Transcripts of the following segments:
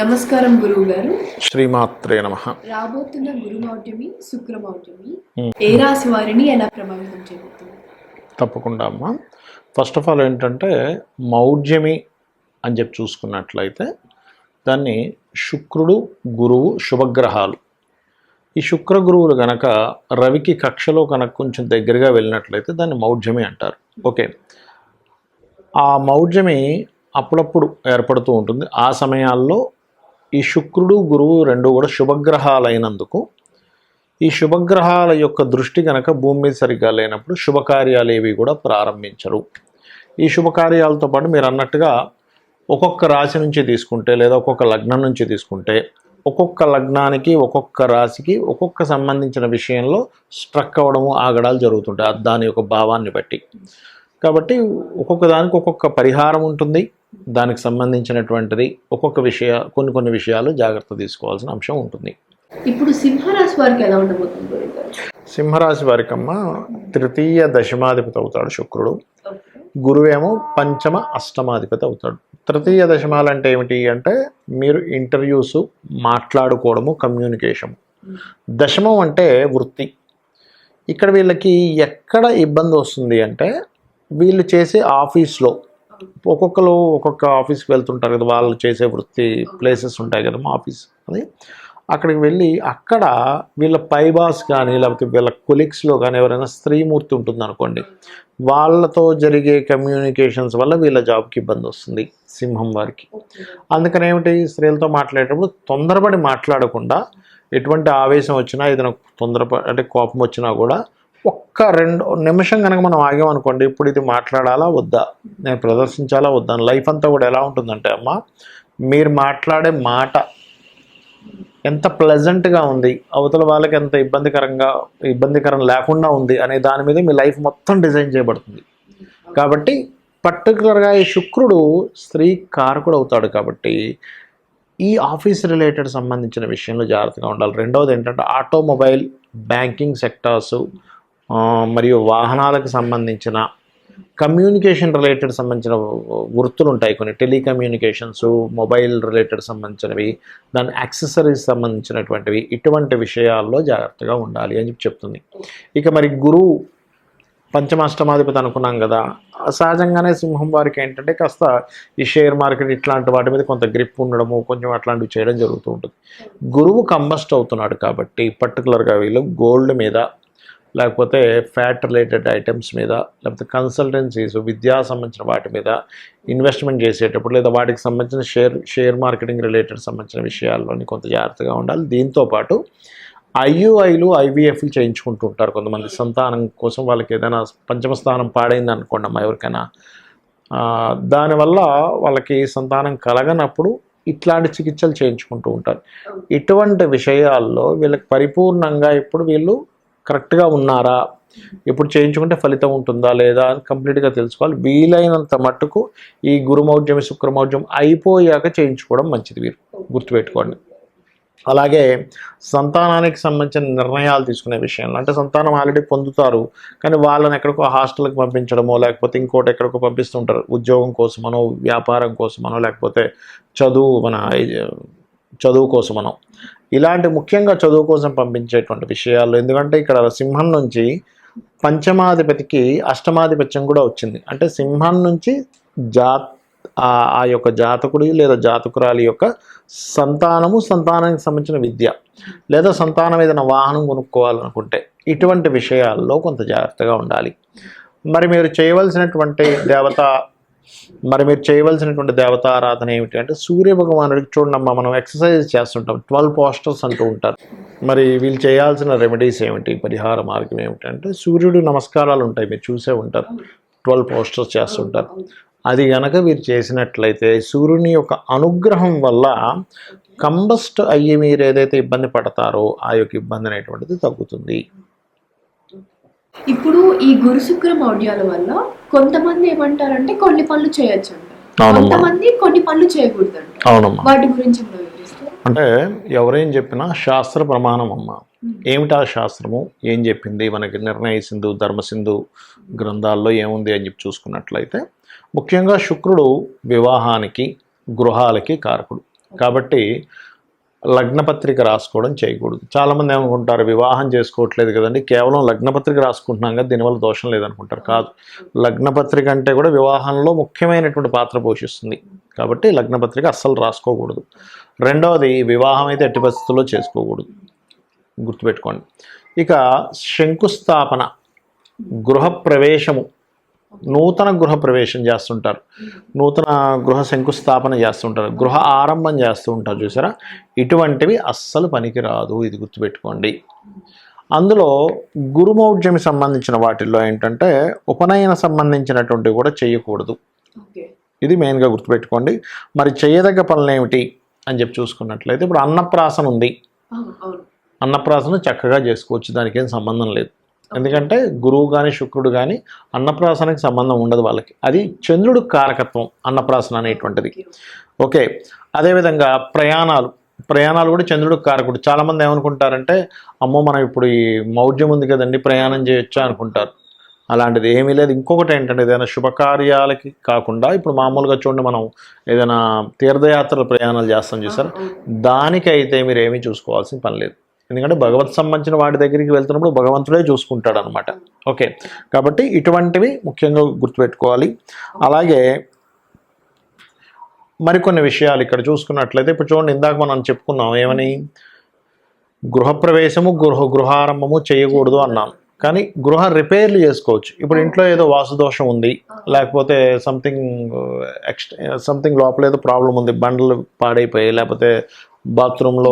నమస్కారం గురువు గారు. శ్రీమాత్రే నమః. రాబోతున్న గురుమౌఢ్యమి, శుక్రమౌఢ్యమి ఏ రాశి వారిని ఎలా ప్రభావితం చేయబోతుంది? తప్పకుండా అమ్మా. ఫస్ట్ ఆఫ్ ఆల్ ఏంటంటే మౌఢ్యమి అని చెప్పి చూసుకున్నట్లయితే దాన్ని శుక్రుడు, గురువు, శుభగ్రహాలు. ఈ శుక్ర గురువులు గనక రవికి కక్షలో కనుక కొంచెం దగ్గరగా వెళ్ళినట్లయితే దాన్ని మౌఢ్యమి అంటారు. ఓకే, ఆ మౌఢ్యమి అప్పుడప్పుడు ఏర్పడుతూ ఉంటుంది. ఆ సమయాల్లో ఈ శుక్రుడు, గురువు రెండు కూడా శుభగ్రహాలైనందుకు ఈ శుభగ్రహాల యొక్క దృష్టి కనుక భూమి మీద సరిగ్గా లేనప్పుడు శుభకార్యాలు ఏవి కూడా ప్రారంభించరు. ఈ శుభకార్యాలతో పాటు మీరు అన్నట్టుగా ఒక్కొక్క రాశి నుంచి తీసుకుంటే లేదా ఒక్కొక్క లగ్నం నుంచి తీసుకుంటే ఒక్కొక్క లగ్నానికి ఒక్కొక్క రాశికి ఒక్కొక్క సంబంధించిన విషయంలో స్ట్రక్ అవ్వడము, ఆగడాలు జరుగుతుంటాయి దాని యొక్క భావాన్ని బట్టి. కాబట్టి ఒక్కొక్క దానికి ఒక్కొక్క పరిహారం ఉంటుంది. దానికి సంబంధించినటువంటిది ఒక్కొక్క కొన్ని విషయాలు జాగ్రత్త తీసుకోవాల్సిన అంశం ఉంటుంది. ఇప్పుడు సింహరాశి వారికి ఎలా ఉండబోతుంది? సింహరాశి వారికమ్మ తృతీయ దశమాధిపతి అవుతాడు శుక్రుడు. గురువేమో పంచమ అష్టమాధిపతి అవుతాడు. తృతీయ దశమాలు అంటే ఏమిటి అంటే మీరు ఇంటర్వ్యూస్, మాట్లాడుకోవడము, కమ్యూనికేషన్. దశమం అంటే వృత్తి. ఇక్కడ వీళ్ళకి ఎక్కడ ఇబ్బంది వస్తుంది అంటే వీళ్ళు చేసే ఆఫీస్లో ఒక్కొక్కరు ఒక్కొక్క ఆఫీస్కి వెళ్తుంటారు కదా, వాళ్ళు చేసే వృత్తి ప్లేసెస్ ఉంటాయి కదమ్మా ఆఫీస్ అది. అక్కడికి వెళ్ళి అక్కడ వీళ్ళ పై బాస్ కానీ లేకపోతే వీళ్ళ కొలీగ్స్లో కానీ ఎవరైనా స్త్రీమూర్తి ఉంటుంది అనుకోండి, వాళ్ళతో జరిగే కమ్యూనికేషన్స్ వల్ల వీళ్ళ జాబ్కి ఇబ్బంది వస్తుంది సింహం వారికి. అందుకని ఏమిటి, స్త్రీలతో మాట్లాడేటప్పుడు తొందరపడి మాట్లాడకుండా, ఎటువంటి ఆవేశం వచ్చినా ఏదైనా అంటే కోపం వచ్చినా కూడా ఒక్క 2 నిమిషం కనుక మనం ఆగామనుకోండి, ఇప్పుడు ఇది మాట్లాడాలా వద్దా, నేను ప్రదర్శించాలా వద్దా. లైఫ్ అంతా కూడా ఎలా ఉంటుందంటే అమ్మ, మీరు మాట్లాడే మాట ఎంత ప్లెజెంట్గా ఉంది, అవతల వాళ్ళకి ఎంత ఇబ్బందికరం లేకుండా ఉంది అనే దాని మీద మీ లైఫ్ మొత్తం డిజైన్ చేయబడుతుంది. కాబట్టి పర్టికులర్గా ఈ శుక్రుడు స్త్రీ కారకుడు అవుతాడు. కాబట్టి ఈ ఆఫీస్ రిలేటెడ్ సంబంధించిన విషయంలో జాగ్రత్తగా ఉండాలి. రెండవది ఏంటంటే ఆటోమొబైల్, బ్యాంకింగ్ సెక్టార్సు మరియు వాహనాలకు సంబంధించిన కమ్యూనికేషన్ రిలేటెడ్ సంబంధించిన వృత్తులు ఉంటాయి కొన్ని, టెలికమ్యూనికేషన్స్, మొబైల్ రిలేటెడ్ సంబంధించినవి, దాని యాక్సెసరీస్ సంబంధించినటువంటివి, ఇటువంటి విషయాల్లో జాగ్రత్తగా ఉండాలి అని చెప్తుంది. ఇక మరి గురువు పంచమాష్టమాధిపతి అనుకున్నాం కదా, సహజంగానే సింహం వారికి ఏంటంటే కాస్త ఈ షేర్ మార్కెట్ ఇట్లాంటి వాటి మీద కొంత గ్రిప్ ఉండడము, కొంచెం అట్లాంటివి చేయడం జరుగుతూ ఉంటుంది. గురువు కంబస్ట్ అవుతున్నాడు కాబట్టి పర్టికులర్గా వీళ్ళు గోల్డ్ మీద, లేకపోతే ఫ్యాట్ రిలేటెడ్ ఐటమ్స్ మీద, లేకపోతే కన్సల్టెన్సీస్, విద్యా సంబంధించిన వాటి మీద ఇన్వెస్ట్మెంట్ చేసేటప్పుడు లేదా వాటికి సంబంధించిన షేర్ మార్కెటింగ్ రిలేటెడ్ సంబంధించిన విషయాల్లోని కొంత జాగ్రత్తగా ఉండాలి. దీంతోపాటు ఐయుఐలు, ఐవీఎఫ్లు చేయించుకుంటూ ఉంటారు కొంతమంది సంతానం కోసం. వాళ్ళకి ఏదైనా పంచమ స్థానం పాడైంది అనుకోండి అమ్మా ఎవరికైనా, దానివల్ల వాళ్ళకి సంతానం కలగనప్పుడు ఇట్లాంటి చికిత్సలు చేయించుకుంటూ ఉంటారు. ఇటువంటి విషయాల్లో వీళ్ళకి పరిపూర్ణంగా ఇప్పుడు వీళ్ళు కరెక్ట్గా ఉన్నారా, ఇప్పుడు చేయించుకుంటే ఫలితం ఉంటుందా లేదా అని కంప్లీట్గా తెలుసుకోవాలి. వీలైనంత మట్టుకు ఈ గురుమౌఢ్యం, శుక్రమౌఢ్యం అయిపోయాక చేయించుకోవడం మంచిది, వీరు గుర్తుపెట్టుకోండి. అలాగే సంతానానికి సంబంధించిన నిర్ణయాలు తీసుకునే విషయంలో, అంటే సంతానం ఆల్రెడీ పొందుతారు కానీ వాళ్ళని ఎక్కడికో హాస్టల్కి పంపించడమో లేకపోతే ఇంకోటి ఎక్కడికో పంపిస్తుంటారు, ఉద్యోగం కోసమనో, వ్యాపారం కోసమనో, లేకపోతే చదువు కోసమనో, ఇలాంటి ముఖ్యంగా చదువు కోసం పంపించేటువంటి విషయాల్లో. ఎందుకంటే ఇక్కడ సింహం నుంచి పంచమాధిపతికి అష్టమాధిపత్యం కూడా వచ్చింది. అంటే సింహం నుంచి ఆ యొక్క జాతకుడి లేదా జాతకురాలి యొక్క సంతానానికి సంబంధించిన విద్య లేదా సంతానం ఏదైనా వాహనం కొనుక్కోవాలనుకుంటే ఇటువంటి విషయాల్లో కొంత జాగ్రత్తగా ఉండాలి. మరి మీరు చేయవలసినటువంటి దేవతారాధన ఏమిటి అంటే సూర్య భగవానుడికి చూడమ్మా, మనం ఎక్సర్సైజ్ చేస్తుంటాం, 12 పోస్టర్స్ అంటూ ఉంటారు. మరి వీళ్ళు చేయాల్సిన రెమెడీస్ ఏమిటి, పరిహార మార్గం ఏమిటంటే సూర్యుడు నమస్కారాలు ఉంటాయి, మీరు చూసే ఉంటారు, 12 పోస్టర్స్ చేస్తుంటారు. అది గనక వీరు చేసినట్లయితే సూర్యుని యొక్క అనుగ్రహం వల్ల కంబస్ట్ అయ్యి మీరు ఏదైతే ఇబ్బంది పడతారో ఆ యొక్క ఇబ్బంది అనేటువంటిది తగ్గుతుంది. ఇప్పుడు ఈ గురు శుక్ర మౌఢ్యాల వల్ల కొంతమంది ఏమంటారంటే కొన్ని పనులు చేయొచ్చు అంటారు, కొంతమంది కొన్ని పనులు చేయకూడదు అంటారు. వాటి గురించి అంటే ఎవరేం చెప్పినా శాస్త్ర ప్రమాణం అమ్మ. ఏమిటి ఆ శాస్త్రము, ఏం చెప్పింది మనకి, నిర్ణయ సింధు, ధర్మసింధు గ్రంథాల్లో ఏముంది అని చెప్పి చూసుకున్నట్లయితే ముఖ్యంగా శుక్రుడు వివాహానికి, గృహాలకి కారకుడు. కాబట్టి లగ్నపత్రిక రాసుకోవడం చేయకూడదు. చాలామంది ఏమనుకుంటారు, వివాహం చేసుకోవట్లేదు కదండి, కేవలం లగ్నపత్రిక రాసుకుంటున్నాం కదా, దీనివల్ల దోషం లేదనుకుంటారు. కాదు, లగ్నపత్రిక అంటే కూడా వివాహంలో ముఖ్యమైనటువంటి పాత్ర పోషిస్తుంది. కాబట్టి లగ్నపత్రిక అస్సలు రాసుకోకూడదు. రెండవది, వివాహం అయితే ఎట్టి పరిస్థితుల్లో చేసుకోకూడదు, గుర్తుపెట్టుకోండి. ఇక శంకుస్థాపన, గృహప్రవేశము, నూతన గృహ ప్రవేశం చేస్తుంటారు, నూతన గృహ శంకుస్థాపన చేస్తుంటారు, గృహ ఆరంభం చేస్తూ ఉంటారు, చూసారా, ఇటువంటివి అస్సలు పనికిరాదు, ఇది గుర్తుపెట్టుకోండి. అందులో గురుమౌఢ్యమి సంబంధించిన వాటిల్లో ఏంటంటే ఉపనయన సంబంధించినటువంటివి కూడా చేయకూడదు. ఇది మెయిన్గా గుర్తుపెట్టుకోండి. మరి చేయదగ్గ పనులు ఏమిటి అని చెప్పి చూసుకున్నట్లయితే, ఇప్పుడు అన్నప్రాసన ఉంది, అన్నప్రాసన చక్కగా చేసుకోవచ్చు, దానికి ఏం సంబంధం లేదు. ఎందుకంటే గురువు కానీ శుక్రుడు కానీ అన్నప్రాసనకి సంబంధం ఉండదు వాళ్ళకి, అది చంద్రుడు కారకత్వం అన్నప్రాసన అనేటువంటిది. ఓకే, అదేవిధంగా ప్రయాణాలు కూడా చంద్రుడు కారకుడు. చాలామంది ఏమనుకుంటారంటే, అమ్మో మనం ఇప్పుడు ఈ మౌఢ్యం ఉంది కదండి, ప్రయాణం చేయొచ్చా అనుకుంటారు. అలాంటిది ఏమీ లేదు. ఇంకొకటి ఏంటంటే, ఏదైనా శుభకార్యాలకి కాకుండా ఇప్పుడు మామూలుగా చూడండి, మనం ఏదైనా తీర్థయాత్రల ప్రయాణాలు చేస్తాం చూసారు, దానికైతే మీరు ఏమీ చూసుకోవాల్సిన పని లేదు. ఎందుకంటే భగవత్ సంబంధించిన వాటి దగ్గరికి వెళ్తున్నప్పుడు భగవంతుడే చూసుకుంటాడు అనమాట. ఓకే, కాబట్టి ఇటువంటివి ముఖ్యంగా గుర్తుపెట్టుకోవాలి. అలాగే మరికొన్ని విషయాలు ఇక్కడ చూసుకున్నట్లయితే, ఇప్పుడు చూడండి, ఇందాక మనం చెప్పుకున్నాం ఏమని, గృహప్రవేశము గృహారంభము చేయకూడదు అన్నాం. కానీ గృహ రిపేర్లు చేసుకోవచ్చు. ఇప్పుడు ఇంట్లో ఏదో వాస్తుదోషం ఉంది, లేకపోతే సంథింగ్ లోపల ఏదో ప్రాబ్లం ఉంది, బండలు పాడైపోయాయి, లేకపోతే బాత్రూంలో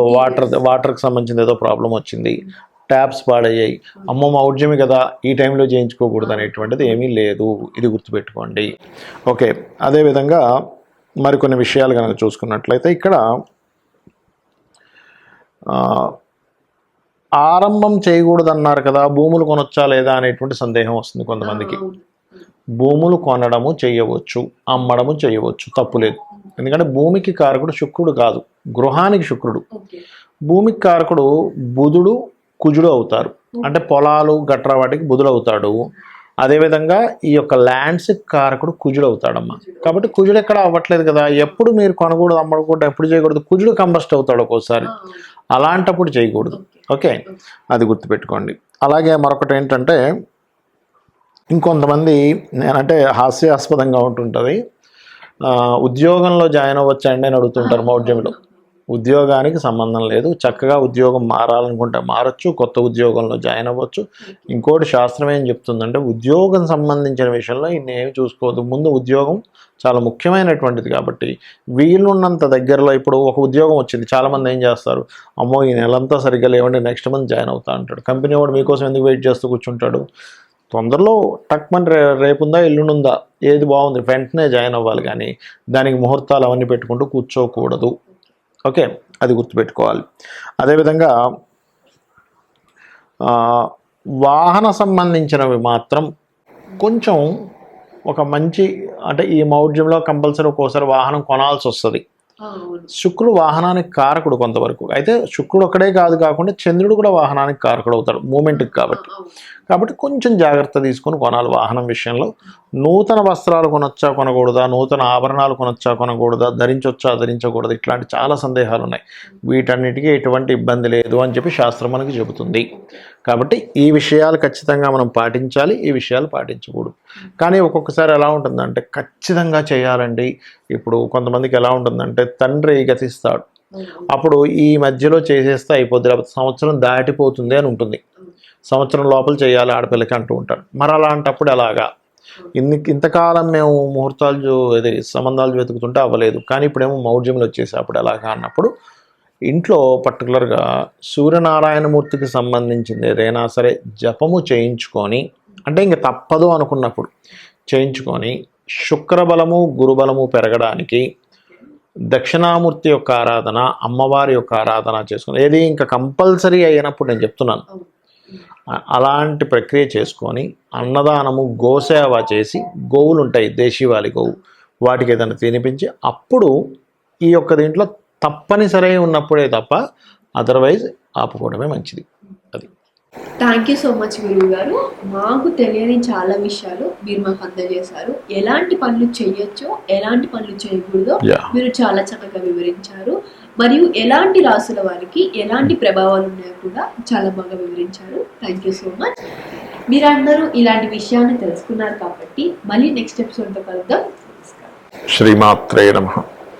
వాటర్కి సంబంధించిన ఏదో ప్రాబ్లం వచ్చింది, ట్యాప్స్ పాడయ్యాయి, అమ్మ మౌఢ్యమి కదా ఈ టైంలో చేయించుకోకూడదు అనేటువంటిది ఏమీ లేదు, ఇది గుర్తుపెట్టుకోండి. ఓకే, అదేవిధంగా మరికొన్ని విషయాలు కనుక చూసుకున్నట్లయితే, ఇక్కడ ఆరంభం చేయకూడదు అన్నారు కదా, భూములు కొనొచ్చా లేదా అనేటువంటి సందేహం వస్తుంది కొంతమందికి. భూములు కొనడము చేయవచ్చు, అమ్మడము చేయవచ్చు, తప్పులేదు. ఎందుకంటే భూమికి కారకుడు శుక్రుడు కాదు, గృహానికి శుక్రుడు. భూమికి కారకుడు బుధుడు కుజుడు అవుతారు, అంటే పొలాలు గట్రా వాటికి బుధుడు అవుతాడు. అదేవిధంగా ఈ యొక్క ల్యాండ్స్కి కారకుడు కుజుడు అవుతాడమ్మా. కాబట్టి కుజుడు ఎక్కడ అవ్వట్లేదు కదా, ఎప్పుడు మీరు కొనకూడదు, అమ్మకూడదు, ఎప్పుడు చేయకూడదు, కుజుడు కంబస్ట్ అవుతాడు ఒక్కోసారి, అలాంటప్పుడు చేయకూడదు. ఓకే, అది గుర్తుపెట్టుకోండి. అలాగే మరొకటి ఏంటంటే, ఇంకొంతమంది నేనంటే హాస్యాస్పదంగా ఉంటుంటుంది, ఉద్యోగంలో జాయిన్ అవ్వచ్చండి అని అడుగుతుంటారు మౌఢ్యంలో. ఉద్యోగానికి సంబంధం లేదు, చక్కగా ఉద్యోగం మారాలనుకుంటే మారచ్చు, కొత్త ఉద్యోగంలో జాయిన్ అవ్వచ్చు. ఇంకోటి శాస్త్రం ఏం చెప్తుందంటే, ఉద్యోగం సంబంధించిన విషయంలో ఇన్నేమి చూసుకోవద్దు, ముందు ఉద్యోగం చాలా ముఖ్యమైనటువంటిది. కాబట్టి వీలున్నంత దగ్గరలో, ఇప్పుడు ఒక ఉద్యోగం వచ్చింది, చాలామంది ఏం చేస్తారు, అమ్మో ఈ నెలంతా సరిగ్గా లేవండి, నెక్స్ట్ మంత్ జాయిన్ అవుతా అంటాడు. కంపెనీ వాడు మీకోసం ఎందుకు వెయిట్ చేస్తూ కూర్చుంటాడు, తొందరలో టక్మని రేపుందా ఎల్లుండుందా, ఏది బాగుంది వెంటనే జాయిన్ అవ్వాలి, కానీ దానికి ముహూర్తాలు అవన్నీ పెట్టుకుంటూ కూర్చోకూడదు. ఓకే, అది గుర్తుపెట్టుకోవాలి. అదేవిధంగా వాహన సంబంధించినవి మాత్రం కొంచెం ఒక మంచి, అంటే ఈ మౌఢ్యంలో కంపల్సరీ ఒక్కోసారి వాహనం కొనాల్సి వస్తుంది. శుక్రుడు వాహనానికి కారకుడు కొంతవరకు. అయితే శుక్రుడు ఒక్కడే కాకుండా చంద్రుడు కూడా వాహనానికి కారకుడు అవుతాడు మూమెంట్కి. కాబట్టి కొంచెం జాగ్రత్త తీసుకొని కొనాలి వాహనం విషయంలో. నూతన వస్త్రాలు కొనొచ్చా కొనకూడదా, నూతన ఆభరణాలు కొనొచ్చా కొనకూడదా, ధరించొచ్చా ధరించకూడదు, ఇట్లాంటి చాలా సందేహాలు ఉన్నాయి. వీటన్నిటికీ ఎటువంటి ఇబ్బంది లేదు అని చెప్పి శాస్త్రం మనకి చెబుతుంది. కాబట్టి ఈ విషయాలు ఖచ్చితంగా మనం పాటించాలి, ఈ విషయాలు పాటించకూడదు. కానీ ఒక్కొక్కసారి ఎలా ఉంటుందంటే, ఖచ్చితంగా చేయాలండి. ఇప్పుడు కొంతమందికి ఎలా ఉంటుందంటే, తండ్రి గతిస్తాడు, అప్పుడు ఈ మధ్యలో చేసేస్తే అయిపోద్ది, లేకపోతే సంవత్సరం దాటిపోతుంది అని ఉంటుంది, సంవత్సరం లోపల చేయాలి ఆడపిల్లకి అంటూ ఉంటారు. మరి అలాంటప్పుడు ఎలాగా, ఇంతకాలం మేము ముహూర్తాలు సంబంధాలు వెతుకుతుంటే అవ్వలేదు, కానీ ఇప్పుడేమో మౌఢ్యంలో వచ్చేసి అప్పుడు ఎలాగా అన్నప్పుడు, ఇంట్లో పర్టికులర్గా సూర్యనారాయణమూర్తికి సంబంధించింది ఏదైనా సరే జపము చేయించుకొని, అంటే ఇంక తప్పదు అనుకున్నప్పుడు చేయించుకొని, శుక్రబలము గురుబలము పెరగడానికి దక్షిణామూర్తి యొక్క ఆరాధన, అమ్మవారి యొక్క ఆరాధన చేసుకుని, ఏది ఇంకా కంపల్సరీ అయినప్పుడు నేను చెప్తున్నాను, అలాంటి ప్రక్రియ చేసుకొని అన్నదానము గోసేవ చేసి, గోవులు ఉంటాయి దేశీవాలి గోవు, వాటికి ఏదైనా తినిపించి, అప్పుడు ఈ యొక్క దీంట్లో తప్పనిసరి ఉన్నప్పుడే తప్ప అదర్వైజ్ ఆపుకోవడమే మంచిది. అది థ్యాంక్ యూ సో మచ్ గురువు గారు. మాకు తెలియని చాలా విషయాలు మీరు మాకు అందజేశారు. ఎలాంటి పనులు చేయొచ్చో ఎలాంటి పనులు చేయకూడదో మీరు చాలా చక్కగా వివరించారు. మరియు ఎలాంటి రాసుల వారికి ఎలాంటి ప్రభావాలు ఉన్నాయో కూడా చాలా బాగా వివరించారు. Thank you so much. మీరందరూ ఇలాంటి విషయాన్ని తెలుసుకున్నారు కాబట్టి మళ్ళీ నెక్స్ట్ ఎపిసోడ్తో కలుద్దాం. శ్రీమాత్రే నమః.